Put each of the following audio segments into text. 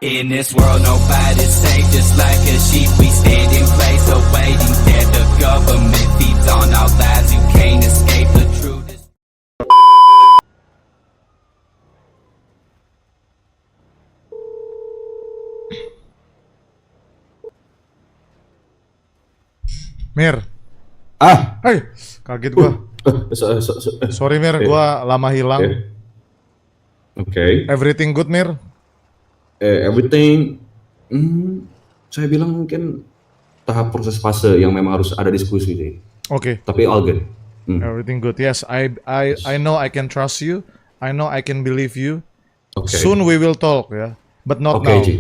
In this world, nobody's safe. Just like a sheep, we stand in place, awaiting that the government feeds on our lives. You can't escape the truth. Mir, hai, kaget gua. Sorry Mir, gua lama hilang. Okay. Everything good Mir? Everything, saya bilang mungkin tahap proses fase yang memang harus ada diskusi sih. Okay. Tapi all good. Everything good. Yes, I know I can trust you. I know I can believe you. Okay. Soon we will talk, ya. But not Okay, now. Ji.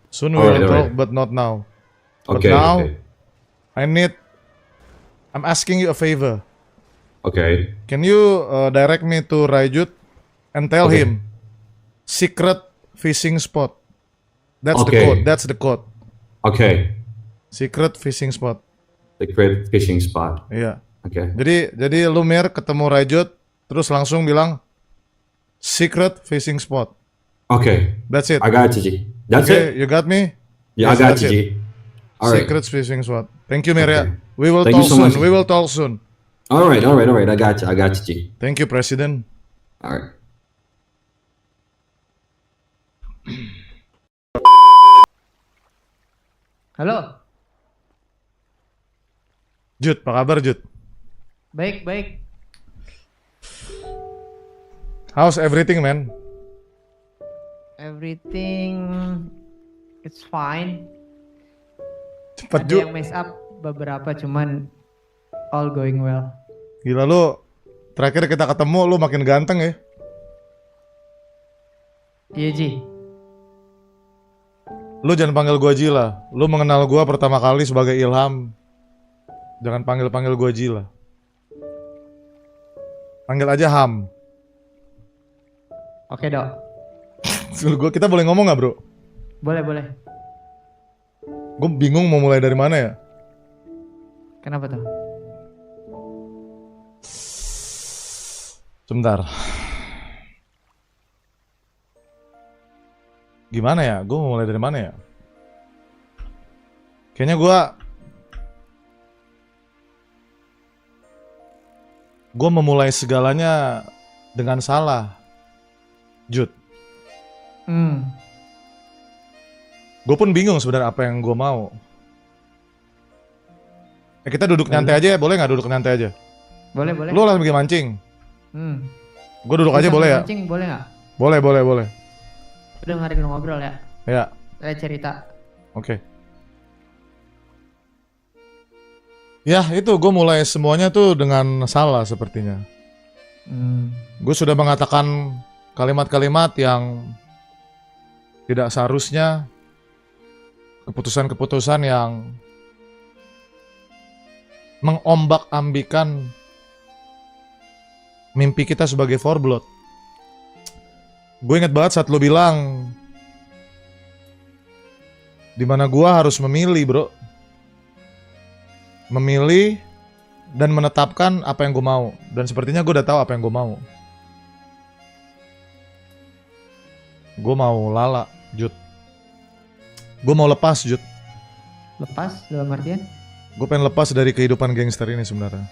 Soon we will talk, but not now. But Okay. now, Okay. I'm asking you a favor. Okay. Can you direct me to Rajut and tell Okay. him secret fishing spot. That's the Okay. code. That's the code. Okay. Secret fishing spot. The great fishing spot. Iya. Okay. Jadi lu Mir ketemu Rajut terus langsung bilang secret fishing spot. Okay. That's it. I got you, Ji. That's Okay, it. you got me? Yeah, Yes, I got that's you, it. Ji. All right. Secret fishing spot. Thank you Mir ya. Okay. We will Thank talk you so soon. much. We will talk soon. All right. I got you, Ji. Thank you President. All right. Halo, Jut, apa kabar Jut? baik. How's everything man? Everything it's fine. Cepet Ada Jut. yang mess up beberapa, cuman all going well. Gila lu. Terakhir kita ketemu lu makin ganteng ya. Iya Ji, Lu jangan panggil gua Jila. Lu mengenal gua pertama kali sebagai Ilham. Jangan panggil gua Jila. Panggil aja Ham. oke dok. Kita boleh ngomong nggak bro? Boleh. Gue bingung mau mulai dari mana ya. Kenapa tuh? Sebentar. Gimana ya? Gue mau mulai dari mana ya? Kayaknya gue memulai segalanya dengan salah. Jud. Gue pun bingung sebenarnya apa yang gue mau. Kita duduk nyantai aja ya, boleh nggak duduk nyantai aja? Boleh. Lu lagi mancing. Gue duduk aja Bisa boleh ya? mancing, boleh nggak? Boleh. Udah hari ngobrol ya. Ya, Saya cerita. oke. Ya itu gue mulai semuanya tuh dengan salah sepertinya. Gue sudah mengatakan kalimat-kalimat yang tidak seharusnya, keputusan-keputusan yang mengombak-ambikan mimpi kita sebagai Forblood. Gue inget banget saat lo bilang dimana gue harus memilih bro. Memilih dan menetapkan apa yang gue mau. Dan sepertinya gue udah tahu apa yang gue mau. Gue mau Lala, Jud. Gue mau lepas, Jud. Lepas dalam artian? Gue pengen lepas dari kehidupan gangster ini sebenarnya.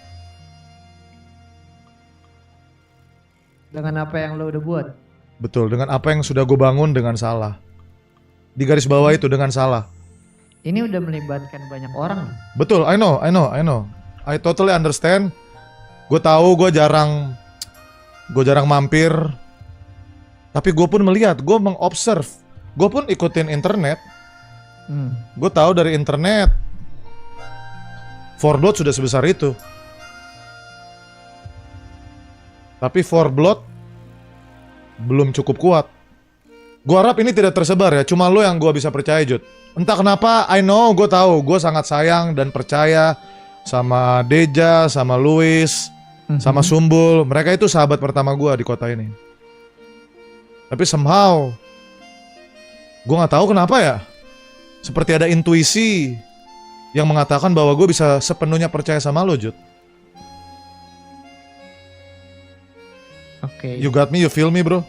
Dengan apa yang lo udah buat? Betul, dengan apa yang sudah gue bangun dengan salah. Di garis bawah itu dengan salah. Ini udah melibatkan banyak orang. Betul, I know. I totally understand. Gue tahu gue jarang mampir. Tapi gue pun melihat, gue mengobserve. Gue pun ikutin internet. Gue tahu dari internet Forblood sudah sebesar itu. Tapi Forblood belum cukup kuat. Gue harap ini tidak tersebar ya. Cuma lo yang gue bisa percaya Jud. Entah kenapa, I know, gue tahu, gue sangat sayang dan percaya sama Deja, sama Luis, sama Sumbul. Mereka itu sahabat pertama gue di kota ini. Tapi somehow, gue nggak tahu kenapa ya. Seperti ada intuisi yang mengatakan bahwa gue bisa sepenuhnya percaya sama lo, Jud. Oke. You got me, you feel me, bro?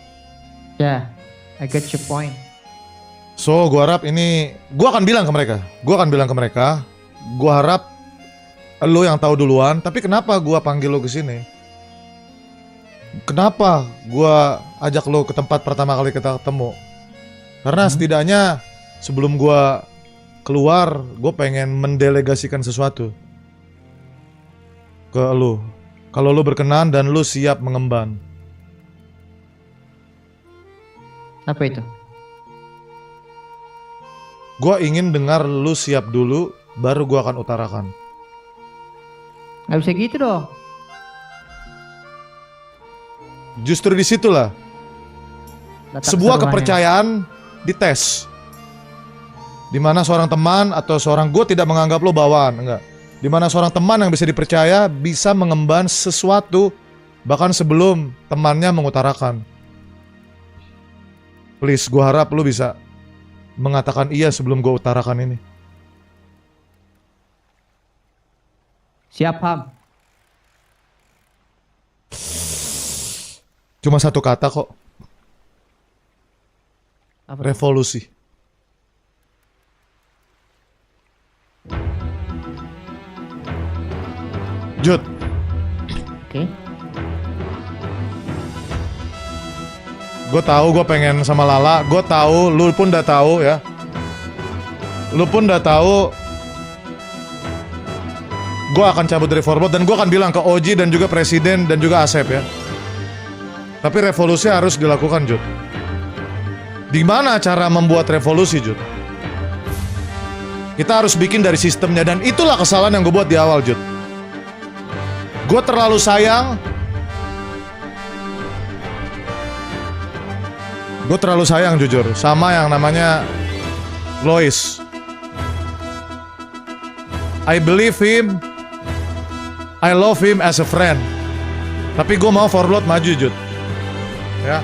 Ya, I get your point. So, gua harap ini, gua akan bilang ke mereka, gua harap lo yang tahu duluan, tapi kenapa gua panggil lo ke sini? Kenapa gua ajak lo ke tempat pertama kali kita ketemu? Karena setidaknya sebelum gua keluar, gua pengen mendelegasikan sesuatu ke lo. Kalau lo berkenan dan lo siap mengemban. Apa itu? Gua ingin dengar lu siap dulu, baru gua akan utarakan. Nggak bisa gitu dong. Justru disitulah Letak sebuah seruannya. kepercayaan dites. Dimana seorang teman atau seorang, gue tidak menganggap lo bawaan, enggak. Dimana seorang teman yang bisa dipercaya bisa mengemban sesuatu bahkan sebelum temannya mengutarakan. Please, gue harap lo bisa mengatakan iya sebelum gue utarakan ini. Siap, Ham. Cuma satu kata kok, Apa? revolusi. Jud, Oke. gue tahu gue pengen sama Lala, gue tahu, lu pun udah tahu ya. Lu pun udah tahu gue akan cabut dari Forblood dan gue akan bilang ke Oji dan juga Presiden dan juga Asep ya. Tapi revolusi harus dilakukan, Jud. Di mana cara membuat revolusi, Jud? Kita harus bikin dari sistemnya dan itulah kesalahan yang gue buat di awal, Jud. Gue terlalu sayang. Gue terlalu sayang jujur sama yang namanya Lois. I believe him, I love him as a friend. Tapi gue mau Forblood maju, Jud. Ya,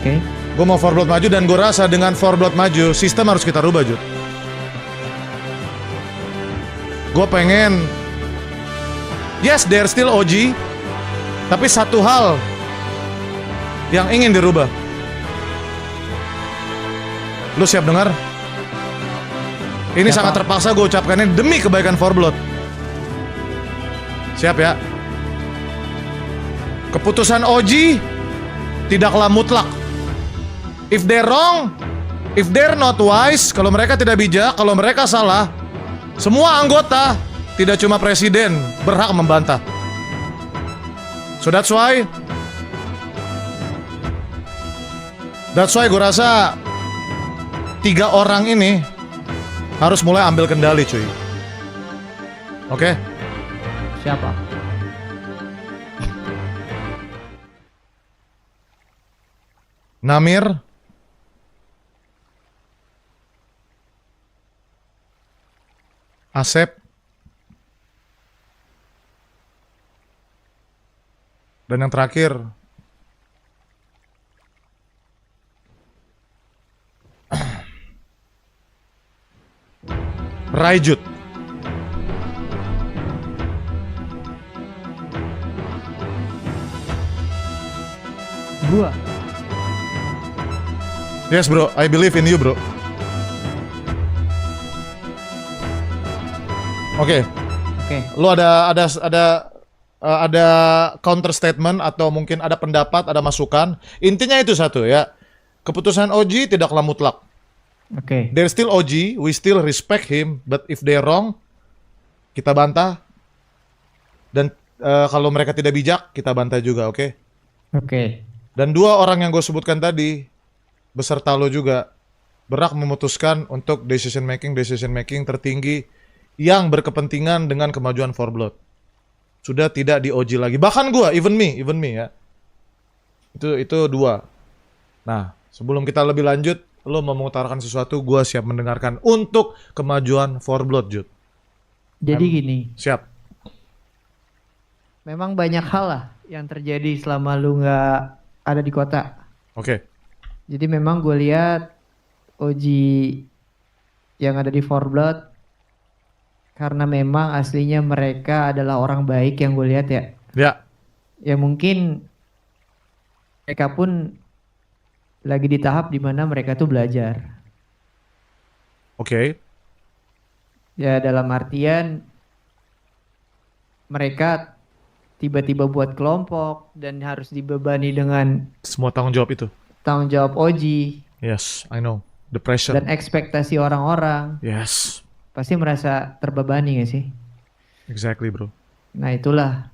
Oke. gue mau Forblood maju dan gue rasa dengan Forblood maju, sistem harus kita rubah, Jud. Gue pengen, yes, they're still OG, tapi satu hal yang ingin dirubah. Lu siap dengar? Ini Siap, sangat Pak. terpaksa gue ucapkan ini demi kebaikan Forblood. Siap ya? Keputusan OG tidaklah mutlak. If they're wrong, if they're not wise, kalau mereka tidak bijak, kalau mereka salah, semua anggota, tidak cuma presiden, berhak membantah. So that's why gue rasa 3 orang ini harus mulai ambil kendali, cuy. Oke? Siapa? Namir, Asep, dan yang terakhir Raijut. Gua. Yes bro, I believe in you bro. Oke, Oke. lu ada counter statement atau mungkin ada pendapat, ada masukan. Intinya itu satu ya. Keputusan OG tidaklah mutlak. Oke. They're still OG, we still respect him, but if they're wrong, kita bantah. Dan kalau mereka tidak bijak, kita bantah juga, oke? Oke. Dan 2 orang yang gue sebutkan tadi, beserta lo juga, berhak memutuskan untuk decision making tertinggi yang berkepentingan dengan kemajuan Forblood. Sudah tidak di OG lagi. Bahkan gue, even me ya. Itu 2. Nah, sebelum kita lebih lanjut, lo mau mengutarakan sesuatu, gue siap mendengarkan untuk kemajuan Forblood, Jud. Jadi gini, Siap. memang banyak hal lah yang terjadi selama lu nggak ada di kota. Oke. Jadi memang gue lihat Oji yang ada di Forblood karena memang aslinya mereka adalah orang baik yang gue lihat ya. Ya. Ya mungkin mereka pun lagi di tahap dimana mereka tuh belajar. Oke. Ya dalam artian mereka tiba-tiba buat kelompok dan harus dibebani dengan Semua tanggung jawab itu. tanggung jawab Oji Yes, I know. The pressure. dan ekspektasi orang-orang. Yes. Pasti merasa terbebani gak sih? Exactly, bro. Nah itulah.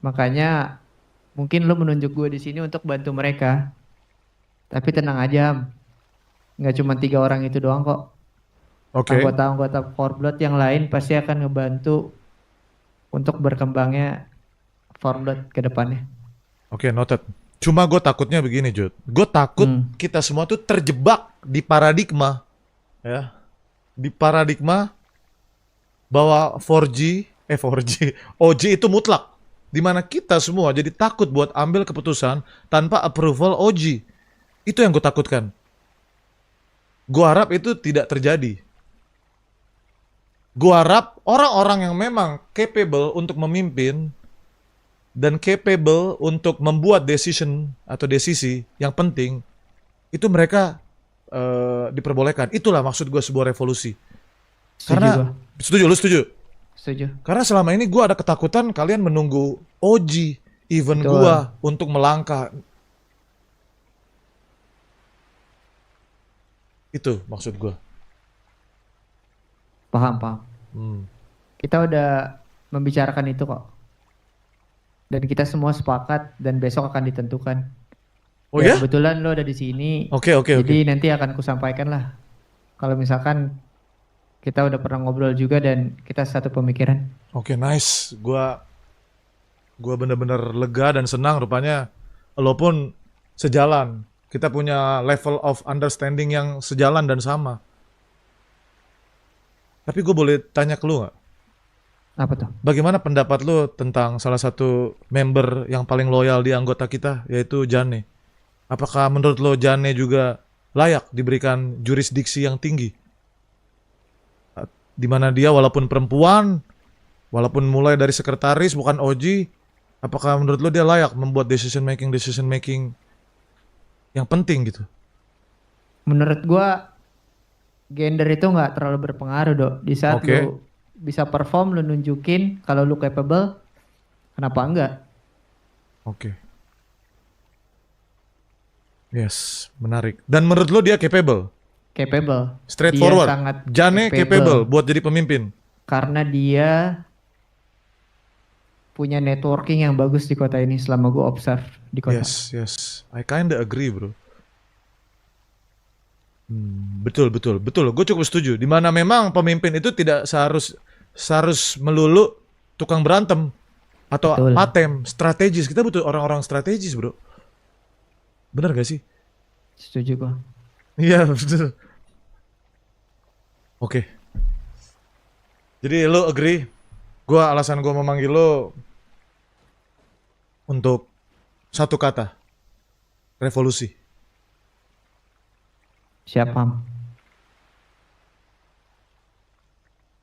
Makanya mungkin lo menunjuk gue di sini untuk bantu mereka. Tapi tenang aja, nggak cuma 3 orang itu doang kok. Oke. Anggota-anggota Forblood yang lain pasti akan ngebantu untuk berkembangnya Forblood ke depannya. Oke, noted. Cuma gue takutnya begini, Jud. Gue takut kita semua tuh terjebak di paradigma, ya, di paradigma bahwa 4G, OG itu mutlak. Dimana kita semua jadi takut buat ambil keputusan tanpa approval OG. Itu yang gue takutkan. Gue harap itu tidak terjadi. Gue harap orang-orang yang memang capable untuk memimpin dan capable untuk membuat decision atau desisi yang penting, itu mereka diperbolehkan. Itulah maksud gue sebuah revolusi. Karena, setuju, lu setuju? Setuju. Karena selama ini gue ada ketakutan kalian menunggu OG, even Betul. gue untuk melangkah. Itu maksud gue. Paham. Kita udah membicarakan itu kok. Dan kita semua sepakat dan besok akan ditentukan. Oh ya? Kebetulan lo ada di sini. Oke. Jadi nanti akan kusampaikan lah. Kalau misalkan kita udah pernah ngobrol juga dan kita satu pemikiran. Oke, nice. Gua bener-bener lega dan senang rupanya lo pun sejalan. Kita punya level of understanding yang sejalan dan sama. Tapi gue boleh tanya ke lu gak? Apa tuh? Bagaimana pendapat lu tentang salah satu member yang paling loyal di anggota kita, yaitu Jane? Apakah menurut lo Jane juga layak diberikan jurisdiksi yang tinggi? Di mana dia walaupun perempuan, walaupun mulai dari sekretaris bukan OG, apakah menurut lo dia layak membuat decision making yang penting gitu? Menurut gua gender itu nggak terlalu berpengaruh dok. Di saat Oke. lu bisa perform, lu nunjukin kalau lu capable, kenapa enggak? Oke. Yes, menarik. Dan menurut lo dia capable? Capable. Straightforward. Dia sangat Jane capable buat jadi pemimpin. karena dia punya networking yang bagus di kota ini selama gua observe di kota. Yes. I kinda agree, bro. Betul. Gue cukup setuju. Dimana memang pemimpin itu tidak seharus melulu tukang berantem atau Betul. patem, strategis. Kita butuh orang-orang strategis, bro. Bener gak sih? Setuju gua. Iya, betul. Oke. Jadi lo agree? Alasan gue memanggil lo untuk satu kata. Revolusi. Siap, Pam.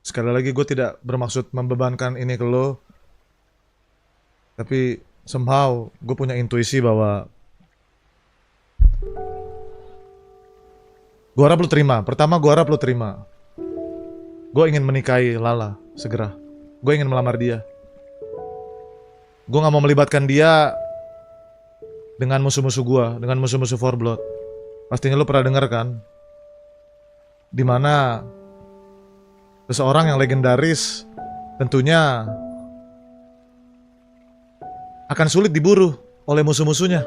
Sekali lagi gue tidak bermaksud membebankan ini ke lo. Tapi somehow gue punya intuisi bahwa gue harap lo terima. Pertama gue harap lo terima. Gue ingin menikahi Lala segera. Gue ingin melamar dia. Gue gak mau melibatkan dia dengan musuh-musuh gue, dengan musuh-musuh Forblood. Pastinya lo pernah dengar kan? Dimana seseorang yang legendaris tentunya akan sulit diburu oleh musuh-musuhnya.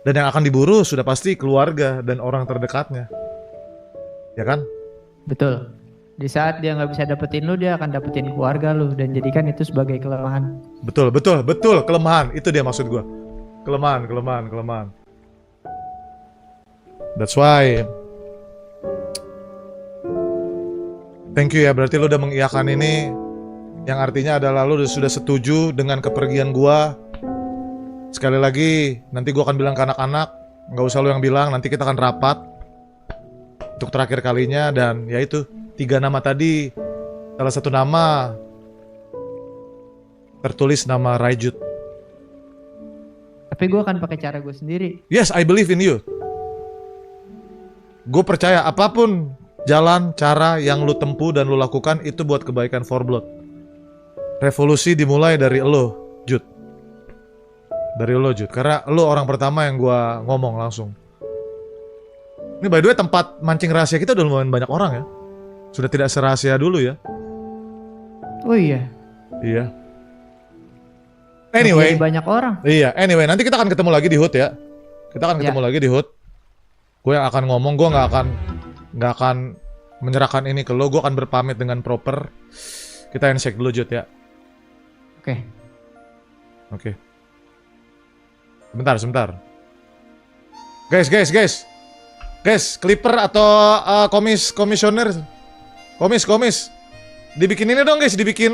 Dan yang akan diburu sudah pasti keluarga dan orang terdekatnya. Ya kan? Betul. Di saat dia nggak bisa dapetin lu, dia akan dapetin keluarga lu dan jadikan itu sebagai kelemahan. Betul. Kelemahan. Itu dia maksud gua. Kelemahan. That's why. Thank you ya. Berarti lu udah mengiyakan ini. Yang artinya adalah lu sudah setuju dengan kepergian gua. Sekali lagi, nanti gua akan bilang ke anak-anak. Nggak usah lu yang bilang, nanti kita akan rapat. Untuk terakhir kalinya. Dan ya itu, 3 nama tadi. Salah satu nama tertulis nama Raijut. Tapi gue akan pakai cara gue sendiri. Yes, I believe in you. Gue percaya apapun jalan, cara yang lu tempuh dan lu lakukan itu buat kebaikan For Blood. Revolusi dimulai dari lo, Jud. Dari lo, Jud. Karena lo orang pertama yang gue ngomong langsung. Ini by the way tempat mancing rahasia kita udah lumayan banyak orang ya. Sudah tidak serahasia dulu ya. Oh iya. Iya. Anyway. Jadi banyak orang. Iya, anyway, nanti kita akan ketemu lagi di HUT ya. Kita akan ketemu lagi di HUT. Gue yang akan ngomong, gue nggak akan menyerahkan ini ke lo. Gue akan berpamit dengan proper. Kita handshake dulu, Jud ya. Oke. Oke. Sebentar. Guys, Clipper atau komisioner. Komis. Dibikin ini dong guys, dibikin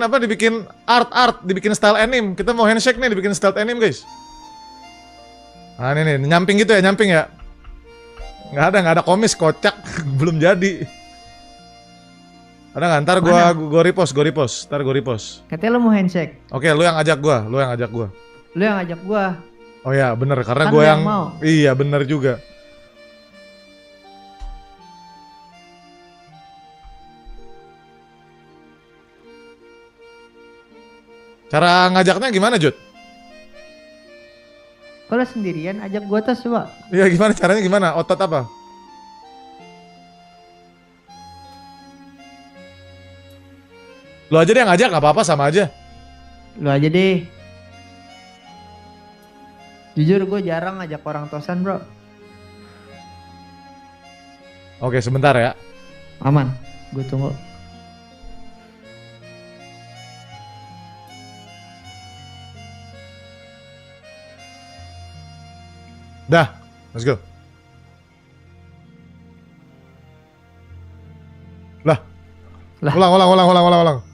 art, dibikin style anime. Kita mau handshake nih, dibikin style anime guys. Nah ini nih, nyamping gitu ya, nyamping ya. Nggak ada komis, kocak, belum jadi. Ada nggak? Ntar gue repost, ntar gue repost. Katanya lo mau handshake. Oke, lu yang ajak gua. Lo yang ajak gua. Oh ya, bener, karena Kan gue lu yang yang mau. Iya, bener juga. Cara ngajaknya gimana, Jud? Kalau sendirian ajak gua tas coba. Iya, gimana caranya gimana? Otot apa? Lu aja deh yang ngajak, gak apa-apa, sama aja. Lo aja deh. Jujur gue jarang ngajak orang tosan bro. Oke, sebentar ya. Aman, gue tunggu. Dah, let's go. Lah. Ulang.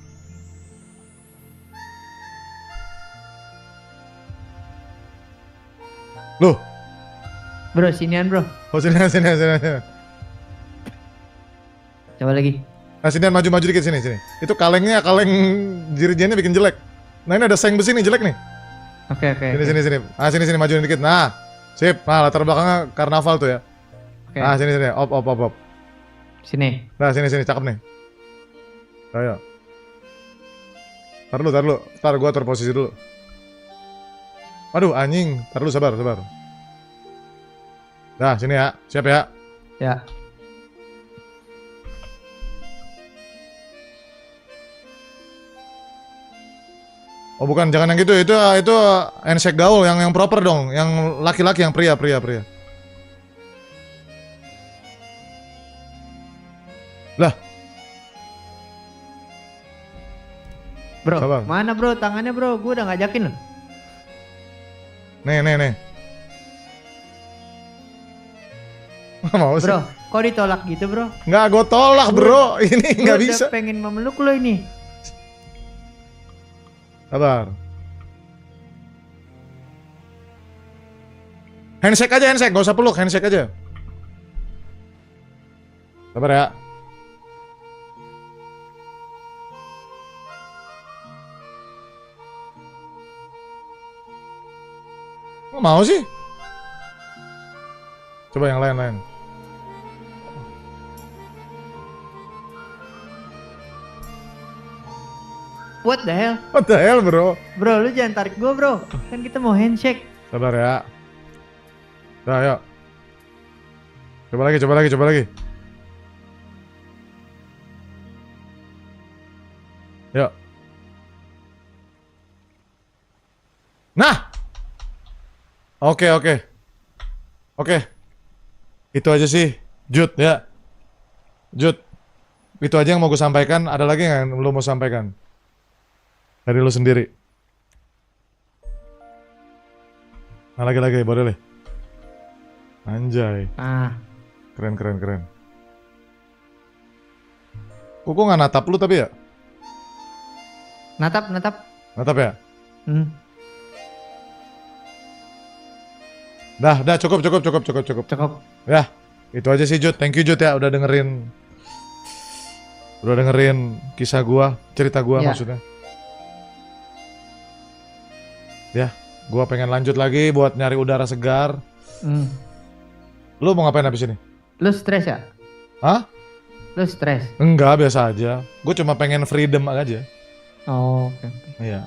Loh. Bro, sinian bro. Oh, sini. Coba lagi. Nah, sinian maju dikit sini. Itu kaleng jirijennya bikin jelek. Nah, ini ada seng besi nih jelek nih. Oke. Sini. Ah, sini majuin dikit. Nah, sip. Nah, latar belakangnya karnaval tuh ya. Oke. Ah, sini. Op. Sini. Nah, sini cakep nih. Ayo. Tar dulu. Ntar gua atur posisi dulu. Aduh, anjing. Tar dulu, sabar. Nah, sini ya. Siap ya. Ya. Oh, bukan, jangan yang gitu. Itu handshake gaul yang proper dong, yang laki-laki, yang pria. Lah. Bro, Sabar. mana bro tangannya bro? Gue udah ngajakin loh. Nih. Mau sih? Bro, kok ditolak gitu bro? Nggak, gue tolak bro. Ini nggak Gue bisa. udah pengen memeluk lo ini. Sabar. Handshake aja, gak usah peluk, handshake aja. Sabar ya. Nggak mau sih? Coba yang lain. What the hell? What the hell bro? Bro, lu jangan tarik gue bro. Kan kita mau handshake. Sabar ya. Nah, ayo. Coba lagi. Yuk. Nah. Oke. Itu aja sih, Jud ya. Jud. Itu aja yang mau gue sampaikan. Ada lagi nggak yang lo mau sampaikan? Dari lo sendiri. Nah, lagi, boleh. Anjay. Ah, Keren. Kok nggak natap lu tapi ya? natap. Natap ya? Hmm. Dah, cukup. Cukup. Ya, itu aja sih Jud. Thank you Jud ya udah dengerin kisah gua, cerita gua Ya. maksudnya. Ya, gua pengen lanjut lagi buat nyari udara segar. Hmm. Lu mau ngapain habis ini? Lu stres ya? Hah? Lu stres? Enggak, biasa aja. Gue cuma pengen freedom aja. Oh, oke. Iya.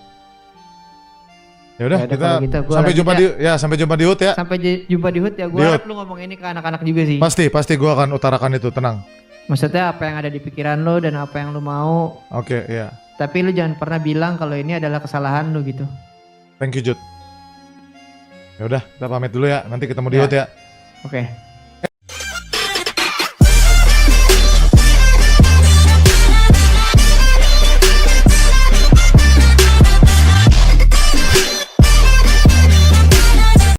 Ya udah, Ya udah, kita kalau gitu, gua sampai lanjut jumpa ya. sampai jumpa di HUT ya. Sampai jumpa di HUT ya. Gue Di harap HUT. lu ngomong ini ke anak-anak juga sih. Pasti gue akan utarakan itu, tenang. Maksudnya apa yang ada di pikiran lu dan apa yang lu mau. Oke, iya. Tapi lu jangan pernah bilang kalau ini adalah kesalahan lu gitu. Thank you, Jud. Ya udah, kita pamit dulu ya. Nanti ketemu di Ya. HUT ya. Oke.